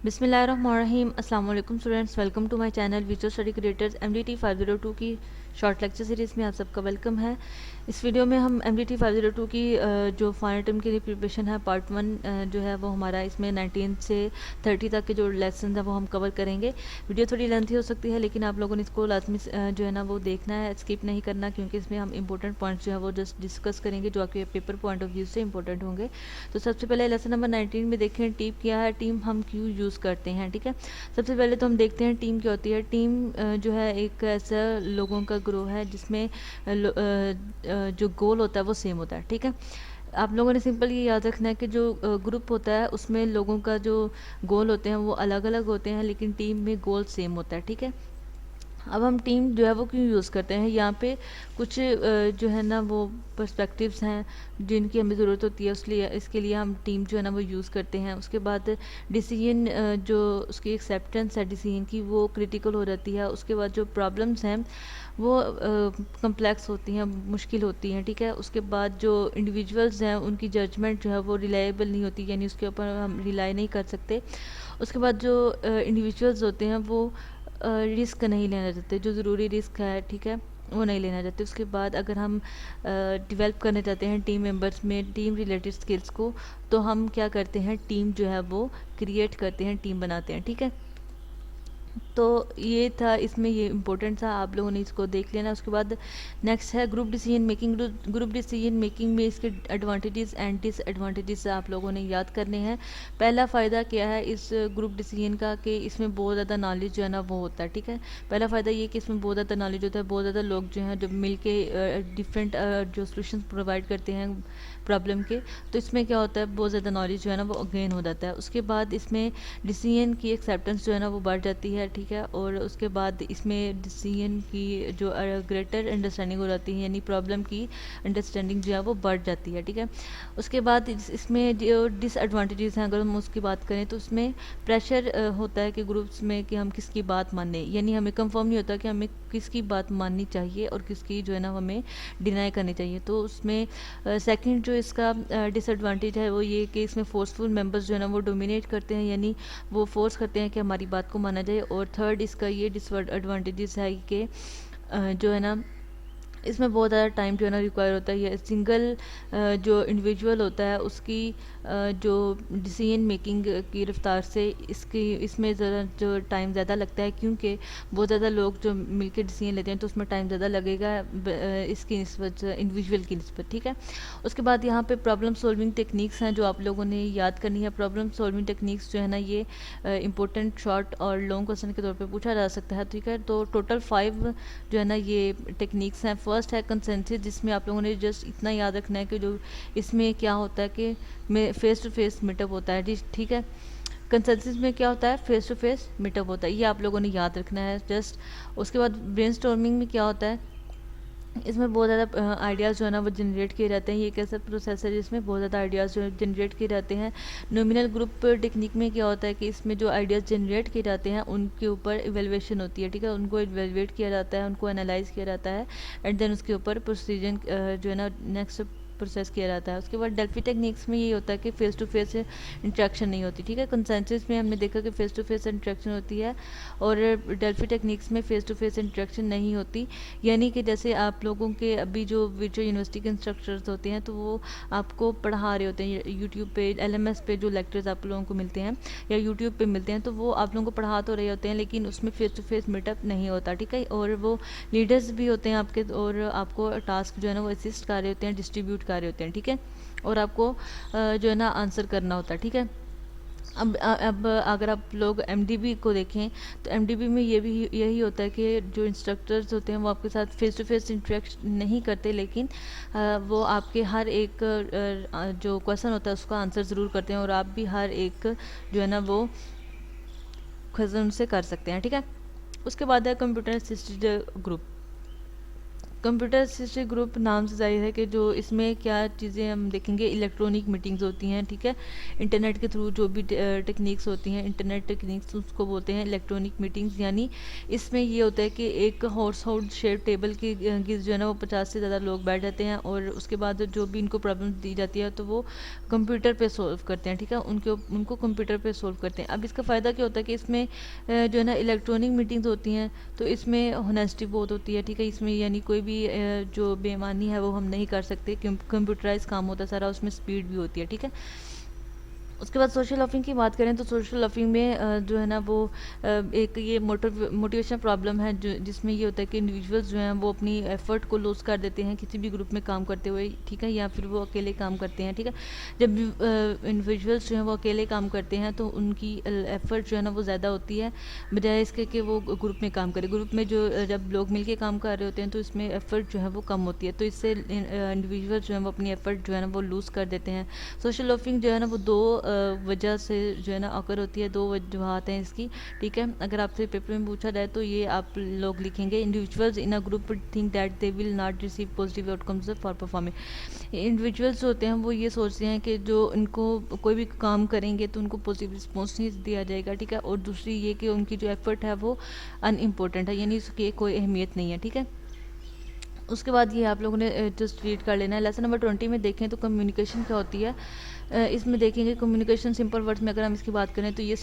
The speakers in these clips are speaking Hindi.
बिस्मिल्लाहिर्रहमानिर्रहीम। अस्सलाम वालेकुम students, welcome to my channel visual study creators. MDT 502 की शॉर्ट लेक्चर सीरीज़ में आप सबका वेलकम है। इस वीडियो में हम MDT 502 की जो फाइनल टर्म के लिए प्रिपरेशन है पार्ट 1 जो है वो हमारा इसमें 19 से 30 तक के जो लेसन है वो हम कवर करेंगे। वीडियो थोड़ी लेंथी हो सकती है लेकिन आप लोगों ने इसको लाजमी जो है ना वो देखना है, स्किप नहीं करना, क्योंकि इसमें हम इंपॉर्टेंट पॉइंट्स जो है वो जस्ट डिस्कस करेंगे जो आपके पेपर पॉइंट ऑफ व्यू से इंपॉर्टेंट होंगे। तो सबसे पहले लेसन नंबर 19 में देखें टीम क्या है, टीम हम क्यों यूज़ करते हैं। ठीक है, सबसे पहले तो हम देखते हैं टीम क्या होती है। टीम जो है एक ऐसा लोगों का ग्रोह है जिसमें जो गोल होता है वो सेम होता है। ठीक है, आप लोगों ने सिंपल ये याद रखना है कि जो ग्रुप होता है उसमें लोगों का जो गोल होते हैं वो अलग अलग होते हैं, लेकिन टीम में गोल सेम होता है। ठीक है, अब हम टीम जो है वो क्यों यूज़ करते हैं, यहाँ पे कुछ जो है ना वो पर्सपेक्टिव्स हैं जिनकी हमें ज़रूरत होती है, इसलिए इसके लिए हम टीम जो है ना वो यूज़ करते हैं। उसके बाद डिसीजन जो उसकी एक्सेप्टेंस है डिसीजन की वो क्रिटिकल हो जाती है। उसके बाद जो प्रॉब्लम्स हैं वो कम्प्लेक्स होती हैं, मुश्किल होती हैं। ठीक है, उसके बाद जो इंडिविजुअल्स हैं उनकी जजमेंट जो है वो रिलायबल नहीं होती, यानी उसके ऊपर हम रिलाई नहीं कर सकते। उसके बाद जो इंडिविजुअल्स होते हैं वो रिस्क नहीं लेना चाहते, जो ज़रूरी रिस्क है ठीक है वो नहीं लेना चाहते। उसके बाद अगर हम डेवलप करना चाहते हैं टीम मेंबर्स में टीम रिलेटेड स्किल्स को, तो हम क्या करते हैं, टीम जो है वो क्रिएट करते हैं, टीम बनाते हैं। ठीक है, तो ये था, इसमें ये इम्पोर्टेंट था, आप लोगों ने इसको देख लेना। उसके बाद नेक्स्ट है group decision making. Group decision making में इसके एडवांटेजेस एंड डिसएडवांटेजेस आप लोगों ने याद करने हैं। पहला फ़ायदा क्या है इस ग्रुप डिसीजन का कि इसमें बहुत ज़्यादा नॉलेज जो है ना वो होता है। ठीक है, पहला फ़ायदा ये कि इसमें बहुत ज़्यादा नॉलेज होता है, बहुत ज़्यादा लोग जो हैं जब मिल के डिफरेंट जो सोल्यूशन प्रोवाइड करते हैं प्रॉब्लम के, तो इसमें क्या होता है बहुत ज़्यादा नॉलेज जो है ना वो गेन हो जाता है। उसके बाद इसमें डिसीजन की एक्सेप्टेंस जो है ना वो बढ़ जाती है। ठीक है, और उसके बाद इसमें डिसीजन की जो ग्रेटर अंडरस्टैंडिंग हो जाती है, यानी प्रॉब्लम की अंडरस्टैंडिंग जो है वो बढ़ जाती है। ठीक है, उसके बाद इसमें जो डिसएडवांटेजेस हैं अगर हम उसकी बात करें तो उसमें प्रेशर होता है कि ग्रुप्स में कि हम किसकी बात माने, यानी हमें कंफर्म नहीं होता कि हमें किसकी बात माननी चाहिए और किसकी जो है ना हमें डिनाई करनी चाहिए। तो उसमें सेकंड जो इसका डिसएडवांटेज है वो ये कि इसमें फोर्सफुल मेंबर्स जो है ना वो डोमिनेट करते हैं, यानी वो फोर्स करते हैं कि हमारी बात को माना जाए। और थर्ड इसका ये डिसएडवांटेजेस है कि जो है ना इसमें बहुत ज़्यादा टाइम जो है ना रिक्वायर होता है। ये सिंगल जो इंडिविजुअल होता है उसकी जो डिसीजन मेकिंग की रफ्तार से इसमें ज़रा जो टाइम ज़्यादा लगता है, क्योंकि बहुत ज़्यादा लोग जो मिलकर डिसीजन लेते हैं तो उसमें टाइम ज़्यादा लगेगा इसकी निस्बत इंडिविजुअल की निस्बत। ठीक है, उसके बाद यहाँ पे प्रॉब्लम सॉल्विंग टेक्निक्स हैं जो आप लोगों ने याद करनी है। प्रॉब्लम सॉल्विंग टेक्निक्स जो है ना ये इंपॉर्टेंट शॉर्ट और लॉन्ग क्वेश्चन के तौर पे पूछा जा सकता है। ठीक है, तो टोटल 5 जो है ना ये टेक्निक्स हैं। फर्स्ट है कंसेंसस, जिसमें आप लोगों ने जस्ट इतना याद रखना है कि जो इसमें क्या होता है कि फेस टू फेस मीटअप होता है। ठीक है, कंसेंसस में क्या होता है, फेस टू फेस मीटअप होता है, ये आप लोगों ने याद रखना है जस्ट। उसके बाद ब्रेनस्टॉर्मिंग में क्या होता है, इसमें बहुत ज़्यादा आइडियाज़ जो है ना वो जनरेट किए जाते हैं। ये एक ऐसा प्रोसेस है जिसमें बहुत ज़्यादा आइडियाज़ जो जनरेट किए जाते हैं। नॉमिनल ग्रुप टेक्निक में क्या होता है कि इसमें जो आइडियाज़ जनरेट किए जाते हैं उनके ऊपर इवेलुएशन होती है। ठीक है, उनको इवेलुएट किया जाता है, उनको एनालाइज किया जाता है एंड देन उसके ऊपर प्रोसीजन जो है ना नेक्स्ट प्रोसेस किया जाता है। उसके बाद डेल्फी टेक्निक्स में ये होता है कि फेस टू फेस इंट्रैक्शन नहीं होती। ठीक है, कंसेंसस में हमने देखा कि फेस टू फेस इंट्रैक्शन होती है और डेल्फी टेक्निक्स में फेस टू फेस इंट्रैक्शन नहीं होती। यानी कि जैसे आप लोगों के अभी जो विजुअल यूनिवर्सिटी के इंस्ट्रक्टर्स होते हैं तो वो आपको पढ़ा रहे होते हैं यूट्यूब पे, LMS पे जो लेक्चर्स आप लोगों को मिलते हैं या यूट्यूब पे मिलते हैं, तो वो आप लोगों को पढ़ा तो रहे होते हैं लेकिन उसमें फेस टू फेस मीटअप नहीं होता। ठीक है, और वो लीडर्स भी होते हैं आपके और आपको टास्क जो है ना वो असिस्ट कर रहे होते हैं, डिस्ट्रीब्यूट कर रहे होते हैं। ठीक है, और आपको जो है ना आंसर करना होता है। ठीक है, अब अगर आप लोग MDB को देखें तो MDB में ये भी यही होता है कि जो इंस्ट्रक्टर्स होते हैं वो आपके साथ फेस टू फेस इंटरेक्ट नहीं करते, लेकिन वो आपके हर एक जो क्वेश्चन होता है उसका आंसर ज़रूर करते हैं और आप भी हर एक जो है ना वो क्वेश्चन से कर सकते हैं। ठीक है, उसके बाद है computer assisted group. Computer assisted group नाम से जाहिर है कि जो इसमें क्या चीज़ें हम देखेंगे, इलेक्ट्रॉनिक मीटिंग्स होती हैं, ठीक है। इंटरनेट के थ्रू जो भी टेक्निक्स होती हैं, इंटरनेट टेक्निक्स उसको बोलते हैं इलेक्ट्रॉनिक मीटिंग्स। यानी इसमें ये होता है कि एक हाउस होल्ड शेयर टेबल के गिर जो है ना वो 50 से ज़्यादा लोग बैठ जाते हैं और उसके बाद जो भी इनको प्रॉब्लम दी जाती है तो वो कंप्यूटर पे सोल्व करते हैं, ठीक है। उनको कंप्यूटर पे सोल्व करते हैं। अब इसका फ़ायदा क्या होता है कि इसमें जो है ना इलेक्ट्रॉनिक मीटिंग्स होती हैं तो इसमें होनेस्टी बहुत होती है, ठीक है। इसमें यानी कोई भी जो बेईमानी है वो हम नहीं कर सकते, कंप्यूटराइज काम होता है सारा, उसमें स्पीड भी होती है, ठीक है। उसके बाद सोशल लॉफिंग की बात करें तो सोशल लॉफिंग में जो है ना वो एक ये मोटिवेशन प्रॉब्लम है जो जिसमें ये होता है कि इंडिविजुअल्स जो हैं वो अपनी एफर्ट को लूज़ कर देते हैं किसी भी ग्रुप में काम करते हुए, ठीक है, या फिर वो अकेले काम करते हैं, ठीक है। जब इंडिविजुअल्स जो हैं वो अकेले काम करते हैं तो उनकी एफर्ट जो है ना वो ज़्यादा होती है बजाय इसके कि वो ग्रुप में काम करें। ग्रुप में जो जब लोग मिलके काम कर रहे होते हैं तो इसमें एफर्ट जो है वो कम होती है, तो इससे इंडिविजुअल्स जो है वो अपनी एफर्ट जो है ना वो लूज़ कर देते हैं। सोशल लॉफिंग जो है ना वो दो वजह से जो है ना अकर होती है, दो वजूहत हैं इसकी, ठीक है। अगर आपसे पेपर में पूछा जाए तो ये आप लोग लिखेंगे, individuals in a group think that they will not receive positive outcomes for performing. Individuals होते हैं वो ये सोचते हैं कि जो इनको कोई भी काम करेंगे तो उनको पॉजिटिव रिस्पॉन्स नहीं दिया जाएगा, ठीक है। और दूसरी ये कि उनकी जो एफर्ट है वो अनइम्पोर्टेंट है, यानी उसकी कोई अहमियत नहीं है, ठीक है। उसके बाद ये आप लोगों ने जस्ट रीड कर लेना है। लेसन नंबर 20 में देखें तो कम्युनिकेशन क्या होती है। इसमें देखेंगे कम्युनिकेशन सिंपल वर्ड्स में अगर हम इसकी बात करें तो ये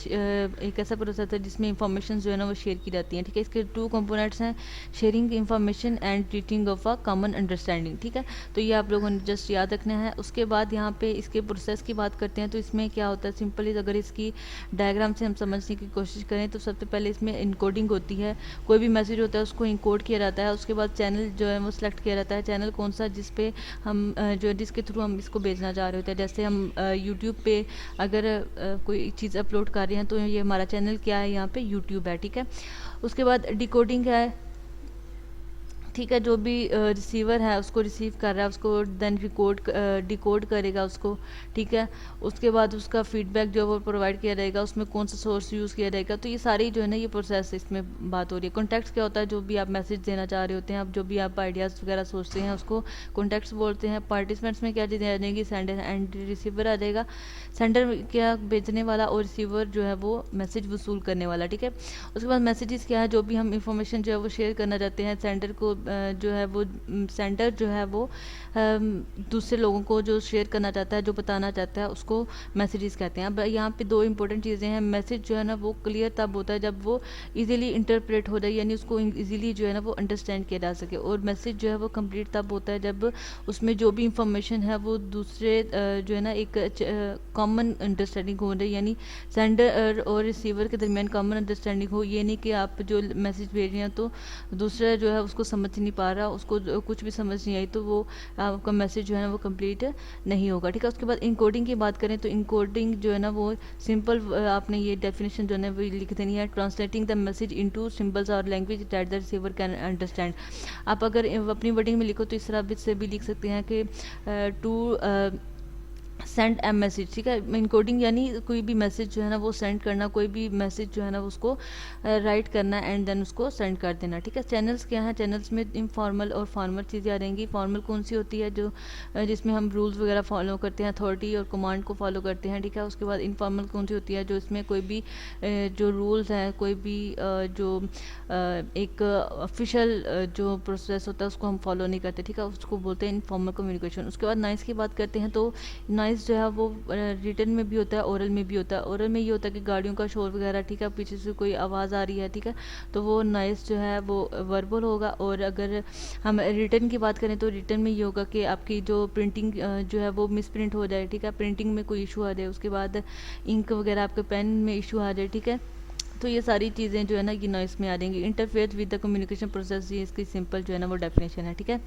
एक ऐसा प्रोसेस है जिसमें इंफॉर्मेशन जो है ना वो शेयर की जाती हैं, ठीक है। इसके 2 कंपोनेंट्स हैं, sharing information and treating of a common understanding, ठीक है। तो ये आप लोगों ने जस्ट याद रखना है। उसके बाद यहाँ पे इसके प्रोसेस की बात करते हैं तो इसमें क्या होता है, सिंपली अगर इसकी डायग्राम से हम समझने की कोशिश करें तो सबसे पहले इसमें इनकोडिंग होती है। कोई भी मैसेज होता है उसको इनकोड किया जाता है, उसके बाद चैनल जो है वो सिलेक्ट किया जाता है, चैनल कौन सा जिस पे हम जो जिसके थ्रू हम इसको भेजना चाह रहे होते हैं। जैसे हम यूट्यूब पे अगर कोई चीज़ अपलोड कर रहे हैं तो ये हमारा चैनल क्या है, यहाँ पे यूट्यूब है, ठीक है। उसके बाद डिकोडिंग है, ठीक है। जो भी रिसीवर है उसको रिसीव कर रहा है उसको देन डिकोड करेगा उसको, ठीक है। उसके बाद उसका फीडबैक जो है वो प्रोवाइड किया जाएगा, उसमें कौन सा सोर्स यूज़ किया जाएगा। तो ये सारी जो है ना ये प्रोसेस इसमें बात हो रही है। कॉन्टैक्ट्स क्या होता है, जो भी आप मैसेज देना चाह रहे होते हैं, आप जो भी आप आइडियाज़ वगैरह सोचते हैं उसको कॉन्टैक्ट्स बोलते हैं। पार्टिसिपेंट्स में क्या चीज़ें आ जाएंगी, सेंडर एंड रिसीवर आ जाएगा। सेंडर क्या, भेजने वाला, और रिसीवर जो है वो मैसेज वसूल करने वाला, ठीक है। उसके बाद मैसेजेस क्या है, जो भी हम इंफॉर्मेशन जो है वो शेयर करना चाहते हैं, सेंडर को जो है वो सेंडर जो है वो दूसरे लोगों को जो शेयर करना चाहता है, जो बताना चाहता है, उसको मैसेजेस कहते हैं। अब यहाँ पे 2 इंपॉर्टेंट चीज़ें हैं। मैसेज जो है ना वो क्लियर तब होता है जब वो इजीली इंटरप्रेट हो जाए, यानी उसको इजीली जो है ना वो अंडरस्टैंड किया जा सके। और मैसेज जो है वो कंप्लीट तब होता है जब उसमें जो भी इंफॉर्मेशन है वो दूसरे जो है ना एक कॉमन अंडरस्टैंडिंग हो रही, यानी सेंडर और रिसीवर के दरमियान कॉमन अंडरस्टैंडिंग हो। ये नहीं कि आप जो मैसेज भेज रहे हैं तो दूसरा जो है उसको समझ नहीं पा रहा, उसको कुछ भी समझ नहीं आई, तो वो आपका मैसेज जो है ना वो कंप्लीट नहीं होगा, ठीक है। उसके बाद इनकोडिंग की बात करें तो इनकोडिंग जो है ना वो सिंपल, आपने ये डेफिनेशन जो है ना वो लिख देनी है, translating the message into symbols और language that the receiver can understand. आप अगर अपनी वर्डिंग में लिखो तो इस तरह से भी लिख सकते हैं कि टू सेंड ए मैसेज, ठीक है। इनकोडिंग यानी कोई भी मैसेज जो है ना वो सेंड करना, कोई भी मैसेज जो है ना उसको राइट करना एंड देन उसको सेंड कर देना, ठीक है। चैनल्स क्या है, चैनल्स में इनफॉर्मल और फॉर्मल चीज़ें आ रहेंगी। फॉर्मल कौन सी होती है, जो जिसमें हम रूल्स वगैरह फॉलो करते हैं, अथॉरिटी और कमांड को फॉलो करते हैं, ठीक है। उसके बाद इनफॉर्मल कौन सी होती है, जो इसमें कोई भी जो रूल्स हैं, कोई भी जो एक ऑफिशियल जो प्रोसेस होता है उसको हम फॉलो नहीं करते, ठीक है, उसको बोलते हैं इनफॉर्मल कम्युनिकेशन। उसके बाद नॉइस की बात करते हैं तो नॉइस जो है वो रिटन में भी होता है, ओरल में भी होता है। ओरल में ये होता है कि गाड़ियों का शोर वगैरह, ठीक है, पीछे से कोई आवाज़ आ रही है, ठीक है, तो वो नॉइस जो है वो वर्बल होगा। और अगर हम रिटन की बात करें तो रिटन में ये होगा कि आपकी जो प्रिंटिंग जो है वो मिस प्रिंट हो जाए, ठीक है, प्रिंटिंग में कोई इशू आ जाए, उसके बाद इंक वगैरह आपके पेन में इशू आ जाए, ठीक है। तो ये सारी चीज़ें जो है ना ये नॉइस में आ जाएंगी। Interfere with the communication process, ये इसकी सिंपल जो है ना वो डेफिनेशन है, ठीक है।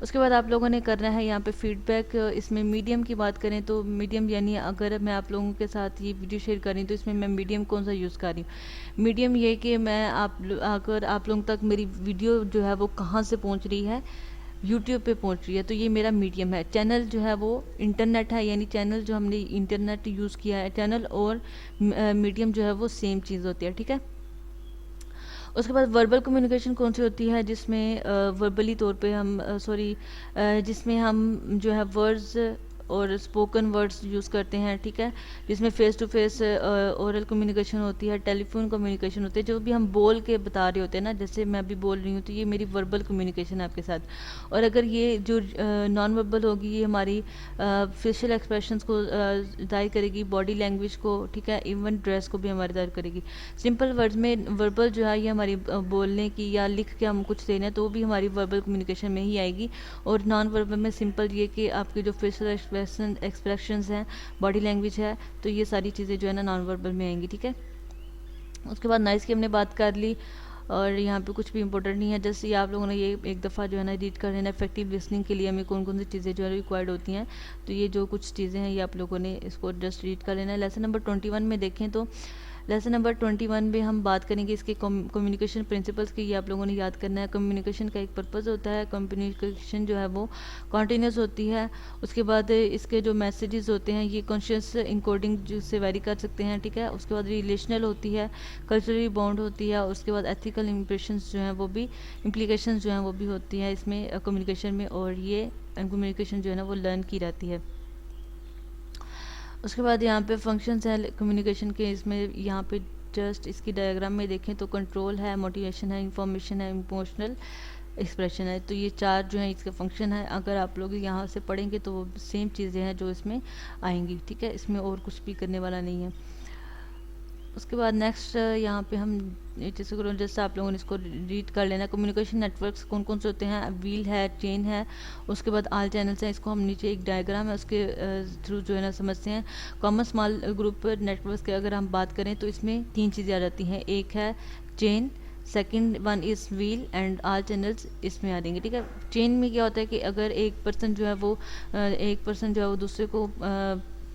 उसके बाद आप लोगों ने करना है यहाँ पे फीडबैक। इसमें मीडियम की बात करें तो मीडियम यानी अगर मैं आप लोगों के साथ ये वीडियो शेयर कर रही हूँ तो इसमें मैं मीडियम कौन सा यूज़ कर रही हूँ। मीडियम ये कि मैं अगर आप लोगों तक मेरी वीडियो जो है वो कहाँ से पहुँच रही है, यूट्यूब पे पहुंच रही है, तो ये मेरा मीडियम है। चैनल जो है वो इंटरनेट है, यानी चैनल जो हमने इंटरनेट यूज़ किया है, चैनल और मीडियम जो है वो सेम चीज़ होती है, ठीक है। उसके बाद वर्बल कम्युनिकेशन कौन सी होती है, जिसमें वर्बली तौर पे हम जिसमें हम जो है वर्ड्स और स्पोकन वर्ड्स यूज़ करते हैं, ठीक है, जिसमें face to face oral communication होती है, टेलीफोन कम्युनिकेशन होती है, जो भी हम बोल के बता रहे होते हैं ना, जैसे मैं अभी बोल रही हूँ तो ये मेरी वर्बल कम्युनिकेशन है आपके साथ। और अगर ये जो नॉन वर्बल होगी, ये हमारी फेशियल एक्सप्रेशंस को ज़ाहिर करेगी, बॉडी लैंग्वेज को, ठीक है, इवन ड्रेस को भी हमारी ज़ाहिर करेगी। सिंपल वर्ड्स में वर्बल जो है ये हमारी बोलने की या लिख के हम कुछ देना है तो वो भी हमारी वर्बल कम्युनिकेशन में ही आएगी। और नॉन वर्बल में सिंपल ये कि आपके जो फेशियल एक्सप्रेशंस हैं, बॉडी लैंग्वेज है, तो ये सारी चीज़ें जो है ना नॉन वर्बल में आएंगी, ठीक है। उसके बाद नॉइज़ की हमने बात कर ली, और यहाँ पे कुछ भी इंपॉर्टेंट नहीं है, जैसे आप लोगों ने ये एक दफ़ा जो है ना रीड कर लेना। इफेक्टिव लिसनिंग के लिए हमें कौन कौन सी चीज़ें जो है रिक्वायर्ड होती हैं, तो ये जो कुछ चीज़ें हैं ये आप लोगों ने इसको जस्ट रीड कर लेना है। लेसन नंबर 21 में देखें तो लेसन नंबर 21 में हम बात करेंगे इसके कम्युनिकेशन प्रिंसिपल्स की। ये आप लोगों ने याद करना है। कम्युनिकेशन का एक पर्पज़ होता है, कम्युनिकेशन जो है वो कॉन्टीन्यूस होती है। उसके बाद इसके जो मैसेजेस होते हैं ये कॉन्शियस इनकोडिंग से वेरी कर सकते हैं, ठीक है। उसके बाद रिलेशनल होती है, कल्चरली बाउंड होती है। उसके बाद एथिकल इम्प्रेशंस जो हैं वो भी, इम्प्लीकेशंस जो हैं वो भी होती हैं इसमें कम्युनिकेशन में, और ये कम्युनिकेशन जो है ना वो लर्न की जाती है। उसके बाद यहाँ पे फंक्शंस हैं कम्युनिकेशन के, इसमें यहाँ पे जस्ट इसकी डायग्राम में देखें तो कंट्रोल है, मोटिवेशन है, इंफॉर्मेशन है, इमोशनल एक्सप्रेशन है। तो ये चार जो है इसके फंक्शन है। अगर आप लोग यहाँ से पढ़ेंगे तो वो सेम चीज़ें हैं जो इसमें आएंगी, ठीक है, इसमें और कुछ भी करने वाला नहीं है। उसके बाद नेक्स्ट यहाँ पे हम जैसे आप लोगों ने इसको रीड कर लेना। कम्युनिकेशन नेटवर्क्स कौन कौन से होते हैं, व्हील है, चेन है, उसके बाद आल चैनल्स हैं। इसको हम नीचे एक डायग्राम है उसके थ्रू जो है ना समझते हैं। कॉमन स्मॉल ग्रुप नेटवर्क्स की अगर हम बात करें तो इसमें तीन चीज़ें आ जाती हैं, एक है chain, second one is wheel and all channels इसमें आ जाएंगे, ठीक है। चेन में क्या होता है कि अगर एक पर्सन जो है वो दूसरे को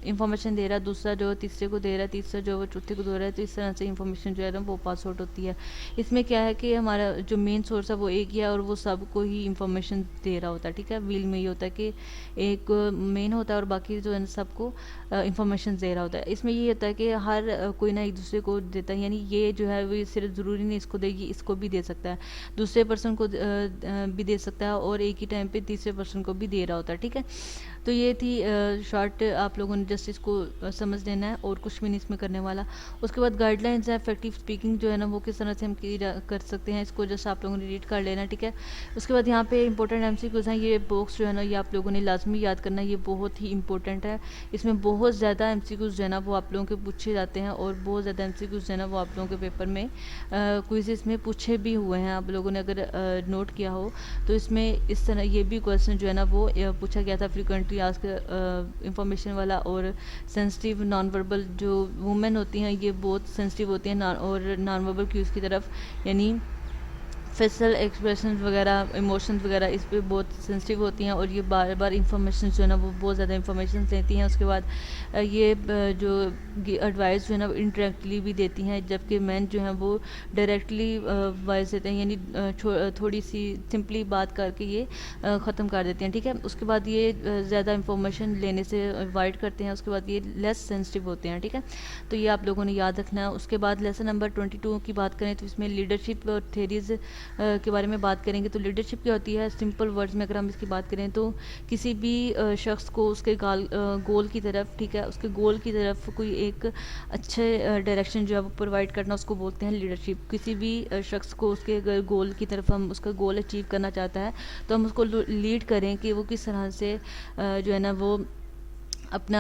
इन्फॉर्मेशन दे रहा है, दूसरा जो तीसरे को दे रहा है, तीसरा जो वो चौथे को दे रहा है, तो इस तरह से इन्फॉर्मेशन जो है ना वो पास आउट होती है। इसमें क्या है कि हमारा जो मेन सोर्स है वो एक ही है और वो सबको ही इन्फॉर्मेशन दे रहा होता है, ठीक है। व्हील में ये होता है कि एक मेन होता है और बाकी जो है ना सबको इन्फॉर्मेशन दे रहा होता है। इसमें ये होता है कि हर कोई ना एक दूसरे को देता है, यानी ये जो है वो सिर्फ ज़रूरी नहीं इसको देगी, इसको भी दे सकता है, दूसरे पर्सन को भी दे सकता है और एक ही टाइम पे तीसरे पर्सन को भी दे रहा होता है, ठीक है। तो ये थी शॉर्ट, आप लोगों ने जस्ट इसको समझ लेना है और कुछ भी नहीं इसमें करने वाला। उसके बाद गाइडलाइंस है, इफेक्टिव स्पीकिंग जो है ना वो किस तरह से हम कर सकते हैं, इसको जस्ट आप लोगों ने रीड कर लेना, ठीक है। उसके बाद यहाँ पे इंपॉर्टेंट एमसीक्यूज हैं, ये बॉक्स जो है ना ये आप लोगों ने लाजमी याद करना है, ये बहुत ही इंपॉर्टेंट है। इसमें बहुत ज़्यादा एमसीक्यूज जो है ना वो आप लोगों के पूछे जाते हैं और बहुत ज़्यादा एमसीक्यूज जो है ना वो आप लोगों के पेपर में क्विज़ में पूछे भी हुए हैं। आप लोगों ने अगर नोट किया हो तो इसमें इस तरह ये भी क्वेश्चन जो है ना वो पूछा गया था, फ्रीक्वेंटली आस्क्ड इंफॉर्मेशन वाला। और सेंसिटिव नॉन वर्बल जो वुमेन होती हैं ये बहुत सेंसिटिव होती हैं और नॉन वर्बल क्यूज़ की तरफ, यानी फेशियल एक्सप्रेशन वगैरह, इमोशंस वगैरह इस पे बहुत सेंसिटिव होती हैं और ये बार बार इंफॉर्मेशन जो है ना वो बहुत ज़्यादा इंफॉर्मेशन देती हैं। उसके बाद ये जो एडवाइस जो है ना वो इंडायरेक्टली भी देती हैं, जबकि मैन जो है वो डायरेक्टली वॉइस देते हैं, यानी थोड़ी सी सिंपली बात करके ये ख़त्म कर देती हैं, ठीक है। उसके बाद ये ज़्यादा इंफॉर्मेशन लेने से अवॉइड करते हैं। उसके बाद ये लेस सेंसिटिव होते हैं, ठीक है। तो ये आप लोगों ने याद रखना है। उसके बाद लेसन नंबर 22 की बात करें तो इसमें लीडरशिप और थेरीज़ के बारे में बात करेंगे। तो लीडरशिप क्या होती है, सिंपल वर्ड्स में अगर हम इसकी बात करें तो किसी भी शख्स को उसके गोल की तरफ, ठीक है, उसके गोल की तरफ कोई एक अच्छे डायरेक्शन जो है वो प्रोवाइड करना, उसको बोलते हैं लीडरशिप। किसी भी शख्स को उसके अगर गोल की तरफ हम उसका गोल अचीव करना चाहता है तो हम उसको लीड करें कि वो किस तरह से जो है ना वो अपना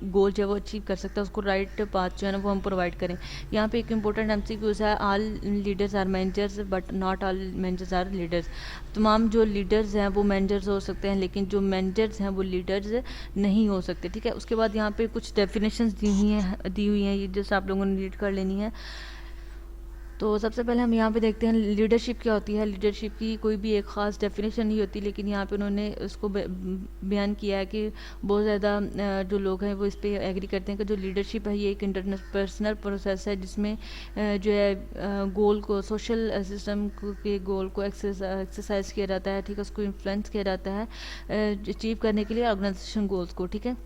गोल जो है वो अचीव कर सकता है, उसको राइट पाथ जो है ना वो हम प्रोवाइड करें। यहाँ पे एक इंपॉर्टेंट एमसीक्यूज है, all leaders are managers but not all managers are leaders. तमाम जो लीडर्स हैं वो मैनेजर्स हो सकते हैं लेकिन जो मैनेजर्स हैं वो लीडर्स नहीं हो सकते, ठीक है। उसके बाद यहाँ पे कुछ डेफिनेशंस दी हुई हैं, ये जैसे आप लोगों ने रीड कर लेनी है। तो सबसे पहले हम यहाँ पे देखते हैं लीडरशिप क्या होती है। लीडरशिप की कोई भी एक ख़ास डेफिनेशन नहीं होती, लेकिन यहाँ पे उन्होंने उसको बयान किया है कि बहुत ज़्यादा जो लोग हैं वो इस पर एग्री करते हैं कि जो लीडरशिप है ये एक इंटरपर्सनल प्रोसेस है जिसमें जो है गोल को, सोशल सिस्टम के गोल को एक्सरसाइज किया जाता है, ठीक है, उसको इन्फ्लुएंस किया जाता है अचीव करने के लिए ऑर्गेनाइजेशन गोल्स को, ठीक है।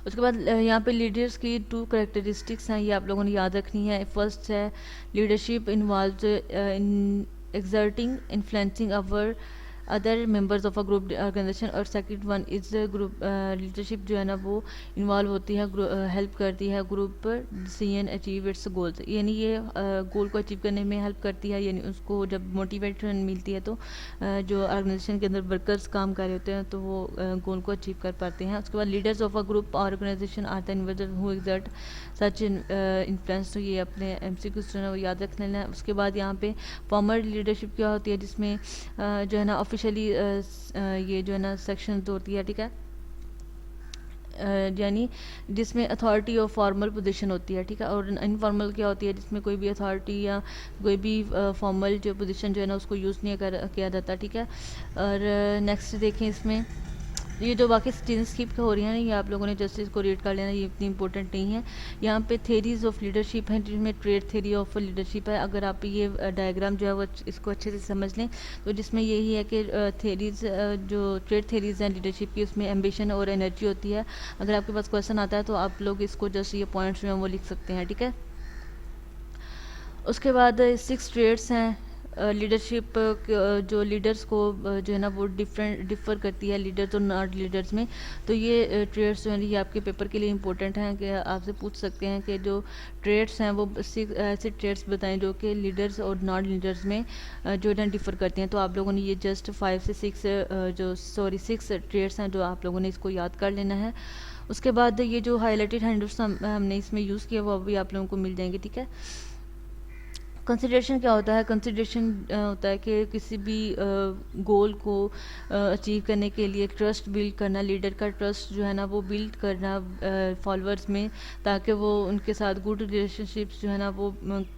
उसके बाद यहाँ पे लीडर्स की 2 करेक्टरिस्टिक्स हैं, ये आप लोगों ने याद रखनी है। फर्स्ट है leadership involve in exerting influencing our other members of a group organisation, और second one is group leadership जो है ना वो इन्वॉल्व होती है, हेल्प करती है group decision achieve it's goals, यानी ये गोल को अचीव करने में हेल्प करती है, यानी उसको जब मोटिवेशन मिलती है तो जो ऑर्गेनाइजेशन के अंदर वर्कर्स काम कर रहे होते हैं तो वो गोल को अचीव कर पाते हैं। उसके बाद leaders of a group organization are the individual who exert such influence, तो ये अपने MCQs जो है वो याद रख लेना है। उसके बाद यहाँ पे फॉर्मल लीडरशिप क्या होती है, जिसमें जो है ना ऑफिशियली ये जो है ना सेक्शन होती है, ठीक है, यानी जिसमें अथॉरिटी और फॉर्मल पोजीशन होती है, ठीक है, और इनफॉर्मल क्या होती है जिसमें कोई भी अथॉरिटी या कोई भी फॉर्मल जो पोजीशन जो है ना उसको यूज़ नहीं किया जाता, ठीक है। और नेक्स्ट देखें, इसमें ये जो बाकी चीज़ें स्किप हो रही हैं ना, ये आप लोगों ने जस्ट इसको रीड कर लेना, ये इतनी इंपॉर्टेंट नहीं है। यहाँ पे थेरीज ऑफ लीडरशिप है, जिसमें ट्रेड थेरी ऑफ लीडरशिप है। अगर आप ये डायग्राम जो है वो इसको अच्छे से समझ लें तो जिसमें यही है कि थेरीज जो ट्रेड थेरीज हैं लीडरशिप की, उसमें एम्बिशन और एनर्जी होती है। अगर आपके पास क्वेश्चन आता है तो आप लोग इसको जस्ट ये पॉइंट्स जो हैं वो लिख सकते हैं, ठीक है। उसके बाद 6 ट्रेड्स हैं लीडरशिप, जो लीडर्स को जो है ना वो डिफ़र करती है लीडर्स और नॉट लीडर्स में। तो ये ट्रेड्स जो है ये आपके पेपर के लिए इंपॉर्टेंट हैं कि आपसे पूछ सकते हैं कि जो ट्रेड्स हैं वो ऐसे ट्रेड्स बताएं जो कि लीडर्स और नॉट लीडर्स में जो है ना डिफ़र करती हैं। तो आप लोगों ने ये जस्ट 5 से 6 ट्रेड्स हैं जो आप लोगों ने इसको याद कर लेना है। उसके बाद ये जो हाईलाइटेड हैंडल्स हमने इसमें यूज़ किया वो अभी आप लोगों को मिल जाएंगे, ठीक है। कंसिडरेशन क्या होता है, कंसिडरेशन होता है कि किसी भी गोल को अचीव करने के लिए ट्रस्ट बिल्ड करना, लीडर का ट्रस्ट जो है ना वो बिल्ड करना फॉलोअर्स में, ताकि वो उनके साथ गुड रिलेशनशिप्स जो है ना वो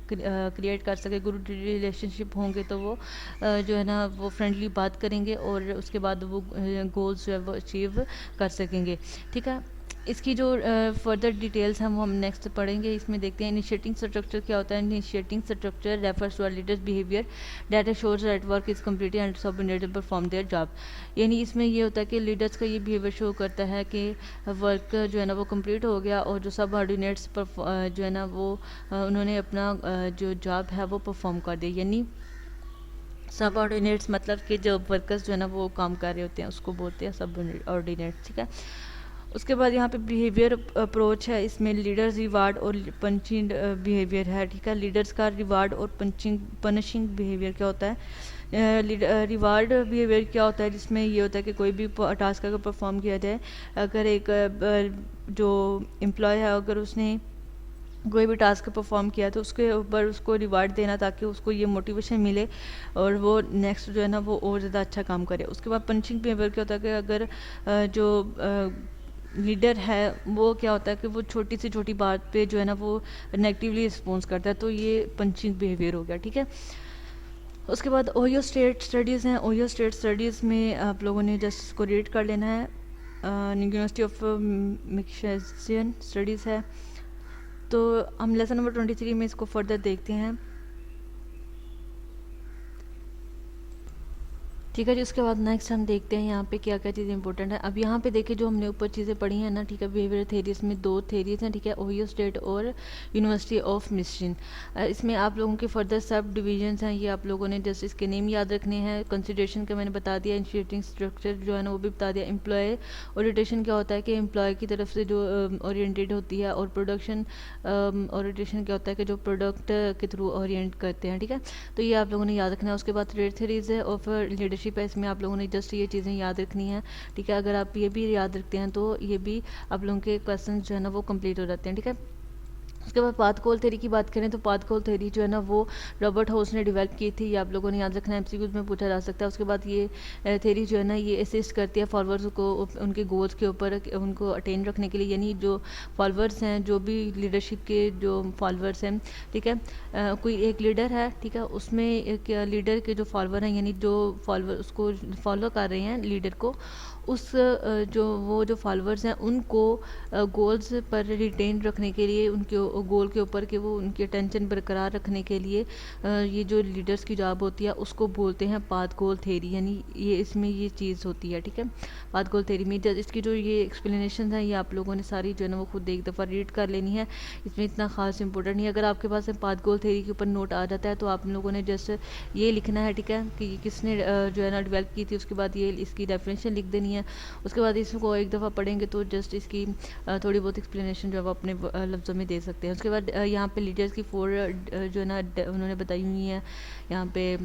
क्रिएट कर सके। गुड रिलेशनशिप होंगे तो वो जो है ना वो फ्रेंडली बात करेंगे और उसके बाद वो गोल्स जो है वो अचीव कर सकेंगे, ठीक है। इसकी जो फर्दर डिटेल्स हैं वो हम नेक्स्ट पढ़ेंगे। इसमें देखते हैं इनिशिएटिंग स्ट्रक्चर क्या होता है। Initiating structure refers to leaders behaviour that shows that work is completely and subordinate perform their job, यानी इसमें ये होता है कि लीडर्स का ये बिहेवियर शो करता है कि वर्क जो है ना वो कंप्लीट हो गया और जो सबऑर्डिनेट्स जो है ना वो उन्होंने अपना जो जॉब है वो परफॉर्म कर दिया। यानी सबऑर्डिनेट्स मतलब कि जो वर्कर्स जो है ना वो काम कर रहे होते हैं उसको बोलते हैं सबऑर्डिनेट्स, ठीक है। उसके बाद यहाँ पे बिहेवियर अप्रोच है, इसमें लीडर्स रिवार्ड और पनिशिंग बिहेवियर है, ठीक है। लीडर्स का रिवार्ड और पनिशिंग बिहेवियर क्या होता है। रिवार्ड बिहेवियर क्या होता है, जिसमें ये होता है कि कोई भी टास्क अगर परफॉर्म किया जाए, अगर एक जो एम्प्लॉय है अगर उसने कोई भी टास्क परफॉर्म किया तो उसके ऊपर उसको रिवार्ड देना ताकि उसको ये मोटिवेशन मिले और वो नेक्स्ट जो है ना वो और ज़्यादा अच्छा काम करे। उसके बाद पंचिंग बिहेवियर क्या होता है कि अगर जो लीडर है वो क्या होता है कि वो छोटी से छोटी बात पे जो है ना वो नेगेटिवली रिस्पॉन्स करता है, तो ये पंचिंग बिहेवियर हो गया, ठीक है। उसके बाद ओहियो स्टेट स्टडीज़ हैं। ओहियो स्टेट स्टडीज़ में आप लोगों ने जस्ट इसको रीड कर लेना है। यूनिवर्सिटी ऑफ मिशिगन स्टडीज़ है। तो हम लेसन नंबर 23 में इसको फर्दर देखते हैं, ठीक है जी। उसके बाद नेक्स्ट हम देखते हैं यहाँ पे क्या क्या चीज़ें इंपॉर्टेंट है। अब यहाँ पे देखिए जो हमने ऊपर चीज़ें पढ़ी हैं ना, ठीक है, बिहेवियर थेरीज में 2 थेरीज हैं, ठीक है, ओहियो स्टेट और यूनिवर्सिटी ऑफ मिशिगन। इसमें आप लोगों के फर्दर सब डिवीजन्स हैं, ये आप लोगों ने जस्ट इसके नेम याद रखने हैं। कंसिडरेशन का मैंने बता दिया, इनिशिएटिंग स्ट्रक्चर जो है ना वो भी बता दिया। एम्प्लॉय ओरिएंटेशन क्या होता है कि एम्प्लॉय की तरफ से जो ओरिएंटेड होती है, और प्रोडक्शन ओरिएंटेशन क्या होता है कि जो प्रोडक्ट के थ्रू ओरिएंट करते हैं, ठीक है। तो ये आप लोगों ने याद रखना है। उसके बाद ट्रेड थेरीज है ऑफ लीडरशिप है, इसमें आप लोगों ने जस्ट ये चीज़ें याद रखनी है, ठीक है। अगर आप ये भी याद रखते हैं तो ये भी आप लोगों के क्वेश्चन जो है ना वो कंप्लीट हो जाते हैं, ठीक है। उसके बाद पाथकोल थ्योरी की बात करें तो पाथकोल थ्योरी जो है ना वो रॉबर्ट हाउस ने डेवलप की थी, ये आप लोगों ने याद रखना है, एमसीक्यूज में पूछा जा सकता है। उसके बाद ये थ्योरी जो है ना ये असिस्ट करती है फॉलोअर्स को उनके गोल्स के ऊपर उनको अटेन रखने के लिए, यानी जो फॉलोअर्स हैं, जो भी लीडरशिप के जो फॉलोअर्स हैं, ठीक है, कोई एक लीडर है, ठीक है, उसमें एक लीडर के जो फॉलोअर हैं, यानी जो फॉलोअर उसको फॉलो कर रहे हैं लीडर को, उस जो वो जो फॉलोअर्स हैं उनको गोल्स पर रिटेन रखने के लिए गोल के ऊपर कि वो उनकी अटेंशन बरकरार रखने के लिए ये जो लीडर्स की जॉब होती है उसको बोलते हैं पाथ गोल थेरी, यानी ये इसमें ये चीज़ होती है, ठीक है। पाथ गोल थेरी में इसकी जो ये एक्सप्लेनेशन है ये आप लोगों ने सारी जो है ना वो खुद एक दफ़ा रीड कर लेनी है, इसमें इतना खास इंपॉर्टेंट नहीं है। अगर आपके पास पाथ गोल थेरी के ऊपर नोट आ जाता है तो आप लोगों ने जस्ट ये लिखना है, ठीक है, कि किसने जो है ना डेवलप की थी, उसके बाद ये इसकी डेफिनेशन लिख देनी है। उसके बाद इसको एक दफ़ा पढ़ेंगे तो जस्ट इसकी थोड़ी बहुत एक्सप्लेनेशन जो है वो अपने लफ्ज़ों में दे सकते हैं। उसके बाद यहाँ पे लीडर्स की 4 जो है ना उन्होंने बताई हुई हैं, यहाँ पे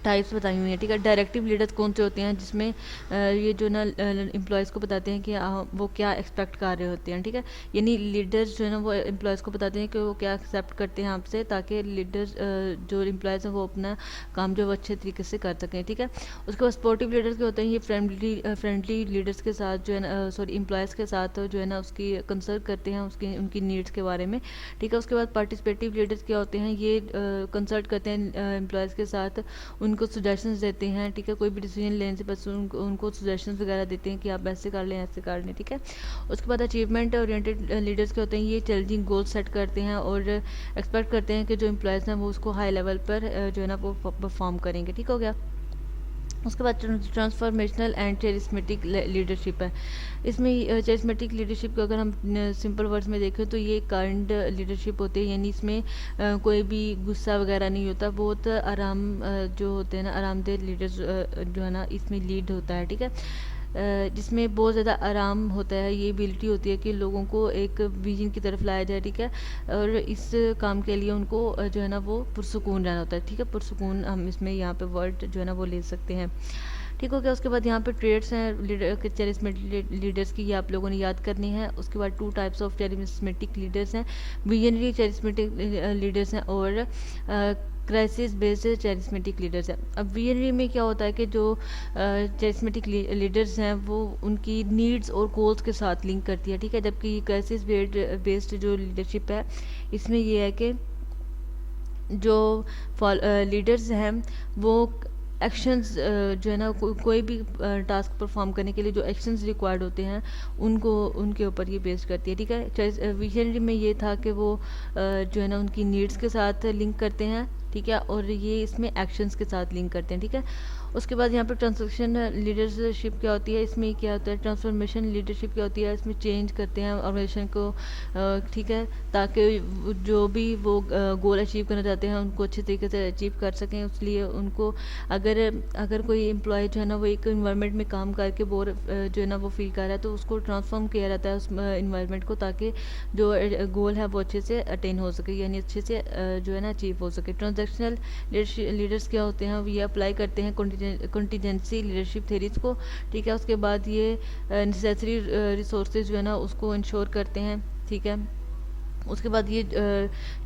टाइप्स बताई हुई हैं, ठीक है। डायरेक्टिव लीडर्स कौन से होते हैं, जिसमें ये जो ना एम्प्लॉयज़ को बताते हैं कि वो क्या एक्सपेक्ट कर रहे होते हैं, ठीक है। यानी लीडर्स जो है ना वो एम्प्लॉयज़ को बताते हैं कि वो क्या एक्सेप्ट करते हैं आपसे, ताकि लीडर्स जो एम्प्लॉयज़ हैं वो अपना काम जो वो अच्छे तरीके से कर सकें, ठीक है। उसके बाद सपोर्टिव लीडर्स के होते हैं, ये फ्रेंडली लीडर्स के साथ जो है ना एम्प्लॉयज़ के साथ जो है ना उसकी कंसल्ट करते हैं उसकी उनकी नीड्स के बारे में, ठीक है। उसके बाद पार्टिसिपेटिव लीडर्स क्या होते हैं, ये कंसल्ट करते हैं एम्प्लॉयज़ के साथ, उनको सजेशंस देते हैं, ठीक है। कोई भी डिसीजन लेने से बस उनको सजेशंस वगैरह देते हैं कि आप ऐसे कर लें ऐसे कर लें, ठीक है। उसके बाद अचीवमेंट ओरिएंटेड लीडर्स के होते हैं, ये चैलेंजिंग गोल सेट करते हैं और एक्सपेक्ट करते हैं कि जो एम्प्लॉयज़ हैं वो उसको हाई लेवल पर जो है ना वो परफॉर्म करेंगे, ठीक हो गया। उसके बाद ट्रांसफॉर्मेशनल एंड चेरिस्मेटिक लीडरशिप है। इसमें चेरिस्मेटिक लीडरशिप को अगर हम सिंपल वर्ड्स में देखें तो ये काइंड लीडरशिप होती है, यानी इसमें कोई भी गुस्सा वगैरह नहीं होता, बहुत आराम जो होते हैं ना आरामदेह लीडर्स जो है ना इसमें लीड होता है, ठीक है। जिसमें बहुत ज़्यादा आराम होता है, ये एबिलिटी होती है कि लोगों को एक विजन की तरफ लाया जाए, ठीक है। और इस काम के लिए उनको जो है ना वो पुरसुकून रहना होता है, ठीक है। पुरसुकून हम इसमें यहाँ पे वर्ड जो है ना वो ले सकते हैं, ठीक हो गया। उसके बाद यहाँ पे ट्रेड्स हैं लीडर चेरिस्मेटिक लीडर्स की, ये आप लोगों ने याद करनी है। उसके बाद 2 टाइप्स ऑफ चेरिस्मेटिक लीडर्स हैं, विजनरी चेरिस्मेटिक लीडर्स हैं और क्राइसिस बेस्ड चेरिस्मेटिक लीडर्स हैं। अब विजनरी में क्या होता है कि जो चेरिस्मेटिक लीडर्स हैं वो उनकी नीड्स और गोल्स के साथ लिंक करती है, ठीक है। जबकि क्राइसिस बेस्ड जो लीडरशिप है इसमें ये है कि जो लीडर्स हैं वो एक्शंस जो है ना कोई भी टास्क परफॉर्म करने के लिए जो एक्शंस रिक्वायर्ड होते हैं उनको उनके ऊपर ये बेस्ड करती है, ठीक है। विजनरी में ये था कि वो जो है ना उनकी नीड्स के साथ लिंक करते हैं, ठीक है, और ये इसमें एक्शंस के साथ लिंक करते हैं, ठीक है। उसके बाद यहाँ पर ट्रांसफॉर्मेशन लीडरशिप क्या होती है, इसमें क्या होता है ट्रांसफॉर्मेशन लीडरशिप क्या होती है, इसमें चेंज करते हैं ऑर्गेनाइजेशन को, ठीक है, ताकि जो भी वो गोल अचीव करना चाहते हैं उनको अच्छे तरीके से अचीव कर सकें। इसलिए उनको अगर कोई एम्प्लॉय जो है ना वो एक इन्वायरमेंट में काम करके बोर जो है ना वो फील कर रहा है तो उसको ट्रांसफॉर्म किया जाता है उस इन्वायरमेंट को, ताकि जो गोल है वो अच्छे से अटेन हो सके, यानी अच्छे से जो है ना अचीव हो सके। ट्रांजेक्शनल लीडर्स क्या होते हैं, ये अप्लाई करते हैं कंटीजेंसी लीडरशिप थेरीज को, ठीक है। उसके बाद ये नेसेसरी रिसोर्सेज जो है ना उसको इंश्योर करते हैं, ठीक है। उसके बाद ये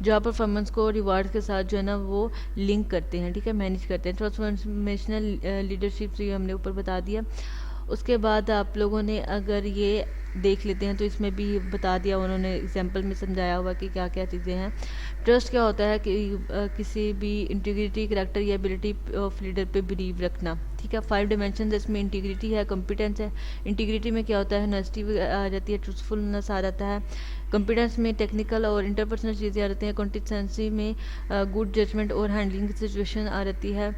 जॉब परफॉर्मेंस को रिवार्ड के साथ जो है ना वो लिंक करते हैं, ठीक है, मैनेज करते हैं। ट्रांसफॉर्मेशनल लीडरशिप से ये हमने ऊपर बता दिया। उसके बाद आप लोगों ने अगर ये देख लेते हैं तो इसमें भी बता दिया उन्होंने, एग्जांपल में समझाया हुआ कि क्या क्या चीज़ें हैं। ट्रस्ट क्या होता है कि किसी भी इंटीग्रिटी कैरेक्टर या एबिलिटी ऑफ लीडर पे बिलीव रखना, ठीक है। 5 डायमेंशन इसमें इंटीग्रिटी है, कॉम्पिटेंस है। इंटीग्रिटी में क्या होता है, ऑनेस्टी आ जाती है, ट्रूथफुलनेस आ जाता है। कॉम्पिटेंस में टेक्निकल और इंटरपर्सनल चीज़ें आ जाती हैं। कॉन्सिस्टेंसी में गुड जजमेंट और हैंडलिंग सिचुएशन आ जाती है।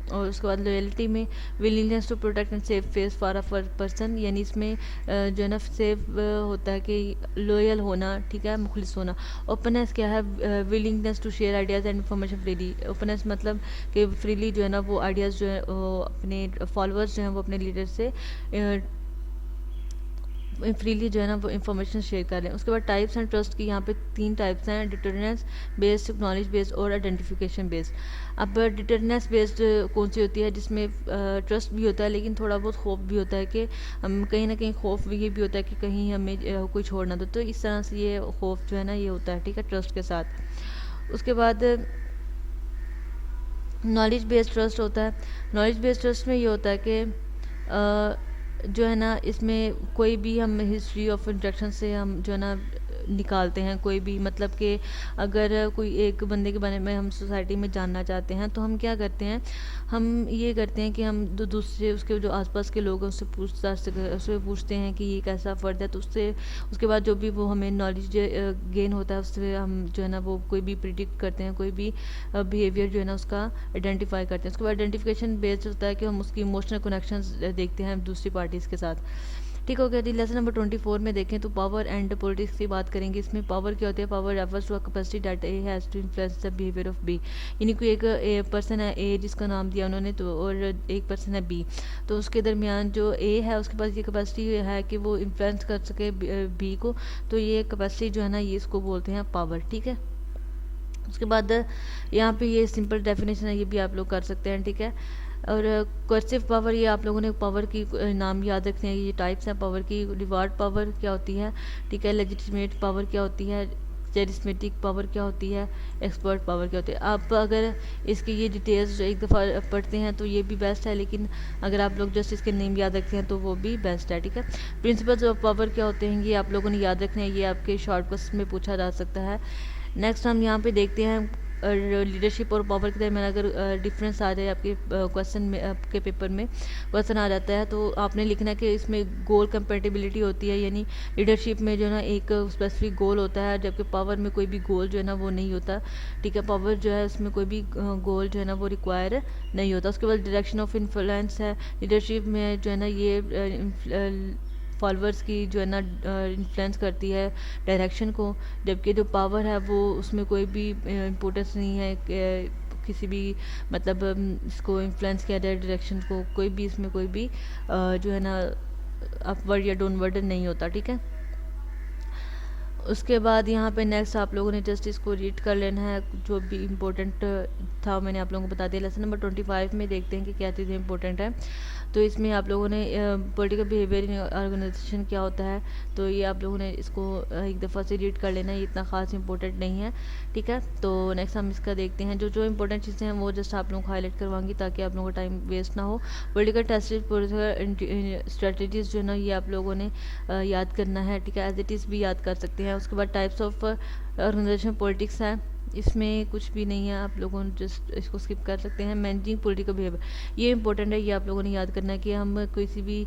और उसके बाद लॉयल्टी में willingness to protect and save face for a person, यानी इसमें जो है ना सेफ होता है कि लॉयल होना, ठीक है, मुखलिस होना। ओपननेस क्या है, willingness to share ideas and information freely. Openness मतलब कि फ्रीली जो है ना वो आइडियाज़ जो है अपने फॉलोअर्स जो हैं वो अपने लीडर से फ्रीली जो है ना वो इन्फॉर्मेशन शेयर कर रहे हैं। उसके बाद टाइप्स एंड ट्रस्ट की यहाँ पे 3 टाइप्स हैं, डिटरनेंस बेस्ड, नॉलेज बेस्ड और आइडेंटिफिकेशन बेस्ड। अब डिटरनेंस बेस्ड कौन सी होती है, जिसमें ट्रस्ट भी होता है लेकिन थोड़ा बहुत खौफ भी होता है कि हम कहीं ना कहीं खौफ ये भी होता है कि कहीं हमें कोई छोड़ ना दो, तो इस तरह से ये खौफ जो है ना ये होता है, ठीक है, ट्रस्ट के साथ। उसके बाद नॉलेज बेस्ड ट्रस्ट होता है। नॉलेज बेस्ड ट्रस्ट में ये होता है कि जो है ना इसमें कोई भी हम हिस्ट्री ऑफ इंट्रैक्शन से हम जो है ना निकालते हैं कोई भी, मतलब कि अगर कोई एक बंदे के बारे में हम सोसाइटी में जानना चाहते हैं तो हम क्या करते हैं, हम ये करते हैं कि हम दूसरे उसके जो आसपास के लोग हैं उससे उससे पूछते हैं कि ये कैसा फ़र्द है, तो उससे उसके बाद जो भी वो हमें नॉलेज गेन होता है उससे हम जो है ना वो कोई भी प्रिडिक्ट करते हैं, कोई भी बिहेवियर जो है ना उसका आइडेंटिफाई करते हैं। उसके बाद आइडेंटिफिकेशन बेस्ड होता है कि हम उसकी इमोशनल कनेक्शंस देखते हैं दूसरी पार्टीज़ के साथ। ठीक हो गया जी। लेसन नंबर 24 में देखें तो पावर एंड पॉलिटिक्स की बात करेंगे। इसमें पावर क्या होती है, power refers to a capacity that A has to influence the behaviour of B. यानी कोई एक पर्सन है ए जिसका नाम दिया उन्होंने, तो और एक पर्सन है बी, तो उसके दरमियान जो ए है उसके पास ये कैपेसिटी है कि वो इन्फ्लुएंस कर सके बी को, तो ये कैपेसिटी जो है ना ये इसको बोलते हैं पावर। ठीक है, उसके बाद यहाँ पे ये सिंपल डेफिनेशन है, ये भी आप लोग कर सकते हैं। ठीक है, और कोर्सिव पावर, ये आप लोगों ने पावर की नाम याद रखने हैं, ये टाइप्स हैं पावर की। रिवार्ड पावर क्या होती है, ठीक है, लेजिटिमेट पावर क्या होती है, चेरिस्मेटिक पावर क्या होती है, एक्सपर्ट पावर क्या होती है। आप अगर इसकी ये डिटेल्स एक दफ़ा पढ़ते हैं तो ये भी बेस्ट है, लेकिन अगर आप लोग जस्ट इसके नेम याद रखते हैं तो वो भी बेस्ट है। ठीक है, प्रिंसिपल्स ऑफ पावर क्या होते हैं ये आप लोगों ने याद रखने हैं, ये आपके शॉर्ट क्वेश्चन में पूछा जा सकता है। नेक्स्ट हम यहाँ पे देखते हैं लीडरशिप और पावर के दरमियान अगर डिफरेंस आ जाए आपके क्वेश्चन में, आपके पेपर में क्वेश्चन आ जाता है तो आपने लिखना है कि इसमें गोल कंपेटिबिलिटी होती है, यानी लीडरशिप में जो है ना एक स्पेसिफिक गोल होता है, जबकि पावर में कोई भी गोल जो है ना वो नहीं होता। ठीक है, पावर जो है उसमें कोई भी गोल जो है ना वो रिक्वायर नहीं होता। उसके बाद डायरेक्शन ऑफ इन्फ्लुएंस है, लीडरशिप में जो है ना ये फॉलोअर्स की जो है ना इन्फ्लुएंस करती है डायरेक्शन को, जबकि जो पावर है वो उसमें कोई भी इम्पोर्टेंस नहीं है किसी भी, मतलब इसको इन्फ्लुएंस किया जाए डायरेक्शन को, कोई भी इसमें कोई भी जो है ना अपवर्ड या डाउनवर्ड नहीं होता। ठीक है, उसके बाद यहाँ पे नेक्स्ट आप लोगों ने जस्ट इसको रीड कर लेना है, जो भी इम्पोर्टेंट था मैंने आप लोगों को बता दिया। लेसन नंबर 25 में देखते हैं कि क्या चीज़ें इंपॉर्टेंट है। तो इसमें आप लोगों ने पॉलिटिकल बिहेवियर इन ऑर्गेनाइजेशन क्या होता है, तो ये आप लोगों ने इसको एक दफ़ा से रीड कर लेना है, ये इतना खास इंपॉर्टेंट नहीं है। ठीक है, तो नेक्स्ट हम इसका देखते हैं, जो जो इंपॉर्टेंट चीज़ें हैं वो जस्ट आप लोगों को हाईलाइट करवाऊंगी ताकि आप लोगों का टाइम वेस्ट ना हो। पॉलिटिकल टेस्टेड पॉलिटिकल स्ट्रेटजीज जो है ना ये आप लोगों ने याद करना है। ठीक है, एज इट इज़ भी याद कर सकते हैं। उसके बाद टाइप्स ऑफ ऑर्गेनाइजेशन पॉलिटिक्स है, इसमें कुछ भी नहीं है, आप लोगों ने जस्ट इसको स्किप कर सकते हैं। मैनेजिंग पॉलिटिकल बिहेवियर, ये इंपॉर्टेंट है, ये आप लोगों ने याद करना है कि हम किसी भी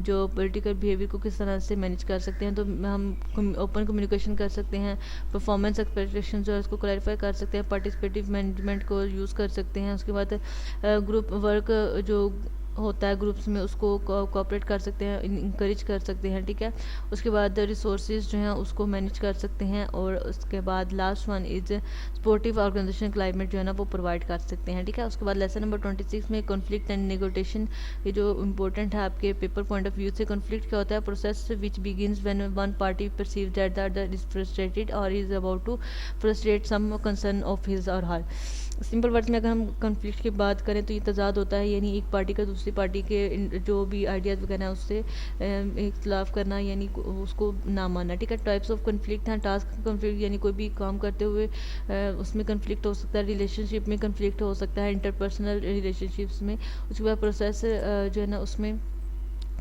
जो पॉलिटिकल बिहेवियर को किस तरह से मैनेज कर सकते हैं। तो हम ओपन कम्युनिकेशन कर सकते हैं, परफॉर्मेंस एक्सपेक्टेशन जो है उसको क्लैरिफाई कर सकते हैं, पार्टिसिपेटिव मैनेजमेंट को यूज़ कर सकते हैं। उसके बाद ग्रुप वर्क जो होता है ग्रुप्स में उसको कोऑपरेट कर सकते हैं, इंकरेज कर सकते हैं। ठीक है, उसके बाद रिसोर्सेज जो हैं उसको मैनेज कर सकते हैं, और उसके बाद last one is supportive organization climate जो है ना वो प्रोवाइड कर सकते हैं। ठीक है, उसके बाद लेसन नंबर 26 में कॉन्फ्लिक्ट एंड नेगोटिएशन, ये जो इंपॉर्टेंट है आपके पेपर पॉइंट ऑफ व्यू से। कॉन्फ्लिक्ट क्या होता है, process which begins when one party perceive that the other is frustrated और is about to frustrate some concern of his और हर। सिंपल वर्ड्स में अगर हम कॉन्फ्लिक्ट की बात करें तो ये तजाद होता है, यानी एक पार्टी का दूसरी पार्टी के जो भी आइडियाज़ वगैरह हैं उससे इख्तलाफ करना, यानी उसको ना मानना। ठीक है, टाइप्स ऑफ कॉन्फ्लिक्ट हैं, टास्क कॉन्फ्लिक्ट यानी कोई भी काम करते हुए उसमें कॉन्फ्लिक्ट हो सकता है, रिलेशनशिप में कॉन्फ्लिक्ट हो सकता है, इंटरपर्सनल रिलेशनशिप्स में। उसके बाद प्रोसेस जो है ना उसमें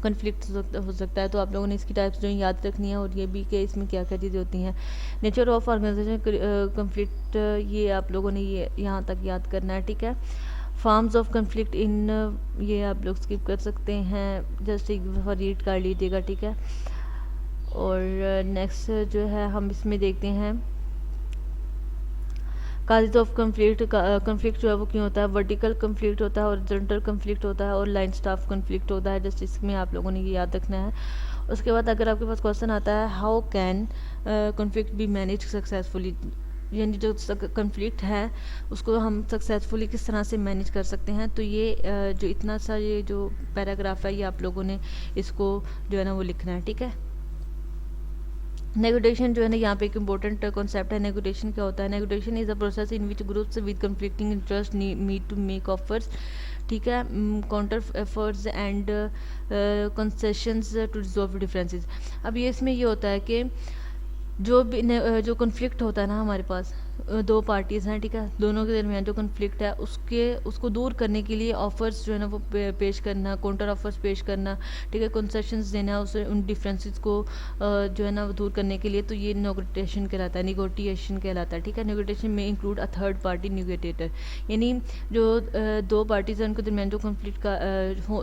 कॉन्फ्लिक्ट हो सकता है। तो आप लोगों ने इसकी टाइप्स जो याद रखनी है, और ये भी कि इसमें क्या क्या चीज़ें होती हैं। नेचर ऑफ ऑर्गेनाइजेशन कॉन्फ्लिक्ट, ये आप लोगों ने ये यहाँ तक याद करना है। ठीक है, फॉर्म्स ऑफ कॉन्फ्लिक्ट इन, ये आप लोग स्किप कर सकते हैं, जस्ट एक दफ़ा रीड कर लीजिएगा। ठीक है, और नेक्स्ट जो है हम इसमें देखते हैं काजेज ऑफ कन्फ्लिक्ट। कन्फ्लिक्ट जो है वो क्यों होता है, वर्टिकल कन्फ्लिक्ट होता है, हॉरिजॉन्टल कन्फ्लिक्ट होता है, और लाइन स्टाफ कन्फ्लिक्ट होता है। जस्ट इसमें आप लोगों ने ये याद रखना है। उसके बाद अगर आपके पास क्वेश्चन आता है how can conflict be manage successfully, यानी जो कन्फ्लिक्ट है उसको हम सक्सेसफुली किस तरह से मैनेज कर सकते हैं, तो ये जो इतना सा ये जो पैराग्राफ है ये आप लोगों ने इसको जो है ना वो लिखना है। ठीक है, नेगोटिएशन जो है ना यहाँ पे एक इम्पोर्टेंट कॉन्सेप्ट है। नेगोटिएशन क्या होता है, negotiation is a process in which groups with conflicting interest need to make offers. ठीक है, counter efforts and concessions to resolve differences. अब ये इसमें ये होता है कि जो भी जो कॉन्फ्लिक्ट होता है ना हमारे पास, दो पार्टीज़ हैं, ठीक है, दोनों के दरमियान जो कन्फ्लिक्ट है उसको दूर करने के लिए ऑफ़र्स जो है ना वो पेश करना, काउंटर ऑफ़र्स पेश करना, ठीक है, कंसेशंस देना, उस उन डिफरेंसेस को जो है ना वो दूर करने के लिए, तो ये नेगोटिएशन कहलाता है, निगोटिएशन कहलाता है, ठीक है। नेगोटिएशन में इंक्लूड अ थर्ड पार्टी निगोटिएटर, यानी जो दो पार्टीज़ हैं उनके दरमियान जो कन्फ्लिक्ट का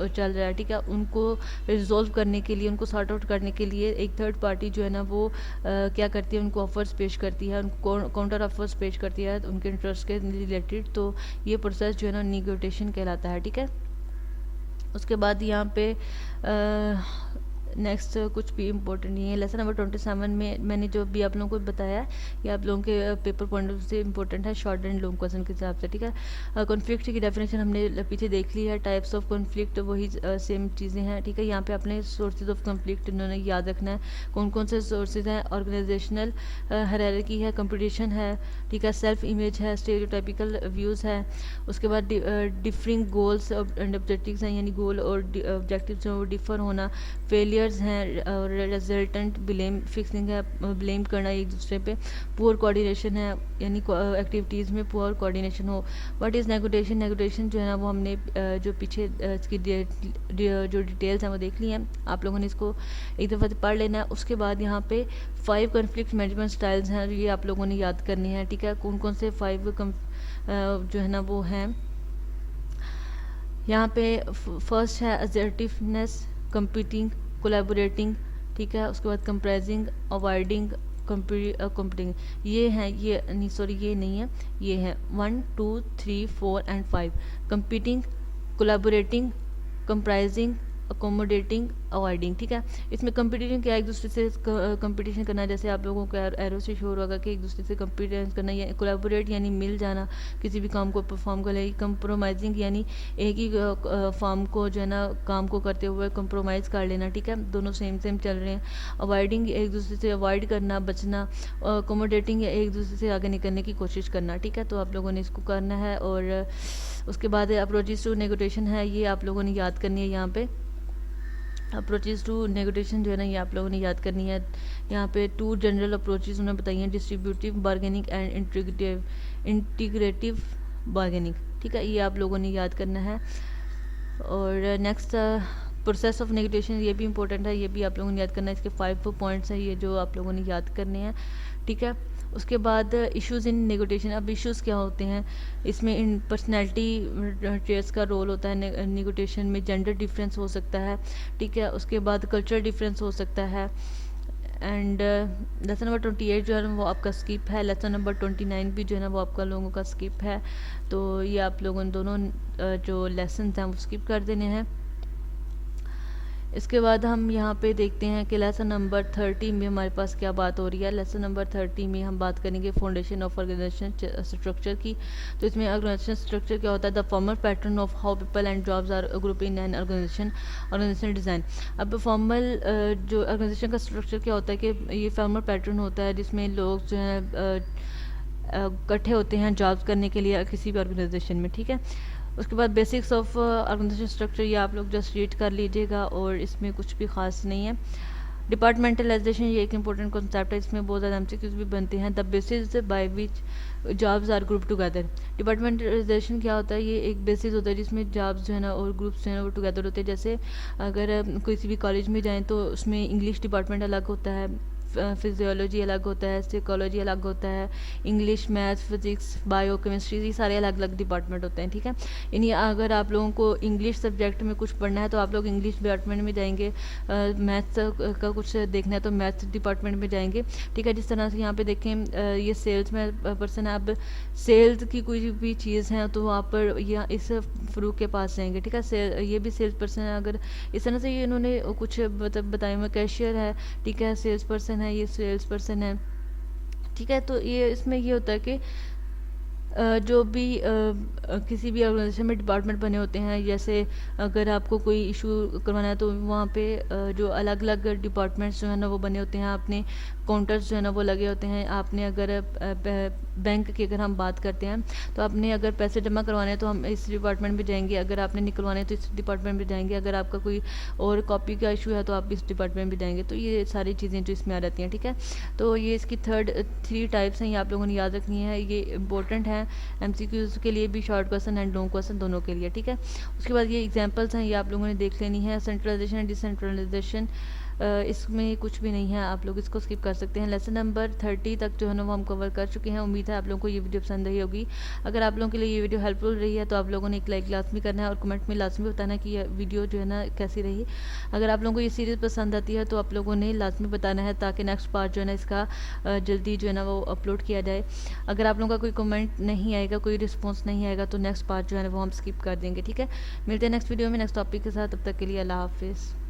चल रहा है, ठीक है, उनको रिजॉल्व करने के लिए, उनको सॉर्ट आउट करने के लिए एक थर्ड पार्टी जो है ना वो क्या करती है, उनको ऑफ़र्स पेश करती है, उनको काउंटर ऑफ़र्स पेश करती है उनके इंटरेस्ट के रिलेटेड, तो ये प्रोसेस जो है ना निगोटिएशन कहलाता है, ठीक है। उसके बाद यहाँ पे नेक्स्ट कुछ भी इम्पोर्टेंट नहीं है। लेसन नंबर 27 में मैंने जो भी आप लोगों को बताया है ये आप लोगों के पेपर पॉइंट से इम्पोर्टेंट है, शॉर्ट एंड लॉन्ग क्वेश्चन के हिसाब से, ठीक है। कॉन्फ्लिक्ट की डेफिनेशन हमने पीछे देख ली है, टाइप्स ऑफ कॉन्फ्लिक्ट वही सेम चीज़ें हैं, ठीक है। यहाँ पे अपने सोर्सेज ऑफ कॉन्फ्लिक्ट इन्होंने याद रखना है, कौन कौन से सोर्सेज हैं। ऑर्गेनाइजेशनल हायरार्की है, कंपटीशन है, ठीक है, सेल्फ इमेज है, स्टेरियोटाइपिकल व्यूज़ है, उसके बाद डिफरिंग गोल्स एंड ऑब्जेक्टिव्स हैं, यानी गोल और ऑब्जेक्टिव्स जो डिफर होना, फेलियर्स हैं और रिजल्टेंट ब्लेम फिक्सिंग है, ब्लेम करना एक दूसरे पे, पुअर कोऑर्डिनेशन है, यानी एक्टिविटीज़ में पुअर कोऑर्डिनेशन हो। व्हाट इज़ नेगोटिएशन, नेगोटिएशन जो है ना वो हमने जो पीछे इसकी जो डिटेल्स हैं वो देख ली हैं, आप लोगों ने इसको एक दफ़ा से पढ़ लेना है। उसके बाद यहाँ पे 5 कॉन्फ्लिक्ट मैनेजमेंट स्टाइल्स हैं, ये आप लोगों ने याद करनी है, ठीक है। कौन कौन से 5 जो है ना वो हैं यहाँ पे। फर्स्ट है असर्टिवनेस, कंपीटिंग, कोलैबोरेटिंग, ठीक है। उसके बाद कंप्राइजिंग, अवॉइडिंग, कम्पीटिंग, ये हैं, ये नहीं सॉरी ये नहीं है, ये है 1 2 3 4 and 5। Competing, collaborating, comprising, accommodating, avoiding, ठीक है। इसमें कंपटीशन क्या है, एक दूसरे से कंपटीशन करना, जैसे आप लोगों को एरो से शोर होगा कि एक दूसरे से कंपटीशन करना, या कोलैबोरेट यानी मिल जाना किसी भी काम को परफॉर्म कर ले। कंप्रोमाइजिंग यानी एक ही फॉर्म को जो है ना काम को करते हुए कंप्रोमाइज़ कर लेना, ठीक है, दोनों सेम सेम चल रहे हैं। अवॉइडिंग एक दूसरे से अवॉइड करना, बचना। अकोमोडेटिंग एक दूसरे से आगे निकलने की कोशिश करना, ठीक है। तो आप लोगों ने इसको करना है। और उसके बाद अप्रोचेस टू नेगोटिएशन है, ये आप लोगों ने याद करनी है। यहाँ पे अप्रोचेस टू नेगोटिएशन जो है ना ये आप लोगों ने याद करनी है। यहाँ पे 2 जनरल अप्रोचेस उन्होंने बताई हैं, distributive bargaining and integrative bargaining, ठीक है, ये आप लोगों ने याद करना है। और नेक्स्ट प्रोसेस ऑफ नेगोटिएशन, ये भी इंपॉर्टेंट है, ये भी आप लोगों ने याद करना है। इसके 5 पॉइंट्स हैं ये जो आप लोगों ने याद करने हैं, ठीक है। उसके बाद इश्यूज़ इन नेगोटिएशन, अब इश्यूज़ क्या होते हैं इसमें, इन पर्सनैलिटी ट्रेट्स का रोल होता है नेगोटिएशन में, जेंडर डिफरेंस हो सकता है, ठीक है। उसके बाद कल्चरल डिफरेंस हो सकता है। एंड लेसन नंबर 28 जो है वो आपका स्किप है, लेसन नंबर 29 भी जो है ना वो आपका लोगों का स्किप है, तो ये आप लोगों दोनों जो लेसन हैं वो स्किप कर देने हैं। इसके बाद हम यहाँ पे देखते हैं कि लेसन नंबर 30 में हमारे पास क्या बात हो रही है। लेसन नंबर 30 में हम बात करेंगे फाउंडेशन ऑफ ऑर्गेनाइजेशन स्ट्रक्चर की। तो इसमें ऑर्गेनाइजेशन स्ट्रक्चर क्या होता है, the formal pattern of how people and jobs are group in an organization design. अब फॉर्मल जो ऑर्गेनाइजेशन का स्ट्रक्चर क्या होता है कि ये फॉर्मल पैटर्न होता है जिसमें लोग जो है इकट्ठे होते हैं जॉब्स करने के लिए किसी भी ऑर्गेनाइजेशन में, ठीक है। उसके बाद बेसिक्स ऑफ ऑर्गेनाइजेशन स्ट्रक्चर, ये आप लोग जस्ट रीड कर लीजिएगा और इसमें कुछ भी खास नहीं है। डिपार्टमेंटलाइजेशन, ये एक इंपॉर्टेंट कॉन्सेप्ट है, इसमें बहुत ज़्यादा एमसीक्यूज़ भी बनते हैं। The basis by which jobs are group together. Departmentalization क्या होता है, ये एक बेसिस होता है जिसमें जॉब्स जो है ना और ग्रुप्स जो है ना वो टुगेदर होते हैं। जैसे अगर किसी भी कॉलेज में जाएँ तो उसमें इंग्लिश डिपार्टमेंट अलग होता है, फिजियोलॉजी अलग होता है, साइकोलॉजी अलग होता है, English, maths, physics, bio, chemistry, ये सारे अलग अलग डिपार्टमेंट होते हैं, ठीक है। यानी अगर आप लोगों को इंग्लिश सब्जेक्ट में कुछ पढ़ना है तो आप लोग इंग्लिश डिपार्टमेंट में जाएंगे, मैथ्स का कुछ देखना है तो मैथ्स डिपार्टमेंट में जाएंगे, ठीक है। जिस तरह से यहाँ पे देखें ये सेल्स में पर्सन है, अब सेल्स की कोई भी चीज़ है तो वहाँ पर या इस फ्रूक के पास जाएंगे, ठीक है। ये भी सेल्स पर्सन है। अगर इस तरह से ये इन्होंने कुछ मतलब बताया हुआ, कैशियर है, ठीक है, सेल्स पर्सन है, ये सेल्स पर्सन है, ठीक है। तो ये इसमें ये होता है कि जो भी किसी भी ऑर्गेनाइजेशन में डिपार्टमेंट बने होते हैं, जैसे अगर आपको कोई इशू करवाना है तो वहाँ पे जो अलग अलग डिपार्टमेंट्स जो है ना वो बने होते हैं, अपने काउंटर्स जो है ना वो लगे होते हैं। आपने अगर बैंक की अगर हम बात करते हैं तो आपने अगर पैसे जमा करवाने हैं तो हम इस डिपार्टमेंट में जाएंगे, अगर आपने निकलवाने हैं तो इस डिपार्टमेंट में जाएंगे, अगर आपका कोई और कॉपी का इशू है तो आप इस डिपार्टमेंट में जाएंगे। तो ये सारी चीज़ें जो इसमें आ जाती हैं, ठीक है। तो ये इसकी थ्री टाइप्स हैं, ये आप लोगों ने याद रखनी है, ये इंपॉर्टेंट है एमसीक्यूज़ के लिए भी, short question and long question दोनों के लिए, ठीक है। उसके बाद ये एग्जांपल्स हैं, ये आप लोगों ने देख लेनी है। सेंट्रलाइजेशन एंड डिसेंट्रलाइजेशन, इसमें कुछ भी नहीं है, आप लोग इसको स्किप कर सकते हैं। लेसन नंबर 30 तक जो है ना वो हम कवर कर चुके हैं। उम्मीद है आप लोगों को ये वीडियो पसंद आई होगी। अगर आप लोगों के लिए ये वीडियो हेल्पफुल रही है तो आप लोगों ने एक लाइक लाजमी करना है और कमेंट में लाजमी बताना है कि ये वीडियो जो है ना कैसी रही। अगर आप लोगों को ये सीरीज़ पसंद आती है तो आप लोगों ने लाजमी बताना है, ताकि नेक्स्ट पार्ट जो है ना इसका जल्दी जो है ना वो अपलोड किया जाए। अगर आप लोगों का कोई कमेंट नहीं आएगा, कोई रिस्पॉन्स नहीं आएगा तो नेक्स्ट पार्ट जो है ना वो हम स्किप कर देंगे, ठीक है। मिलते हैं नेक्स्ट वीडियो में नेक्स्ट टॉपिक के साथ, तब तक के लिए अल्लाह हाफिज़।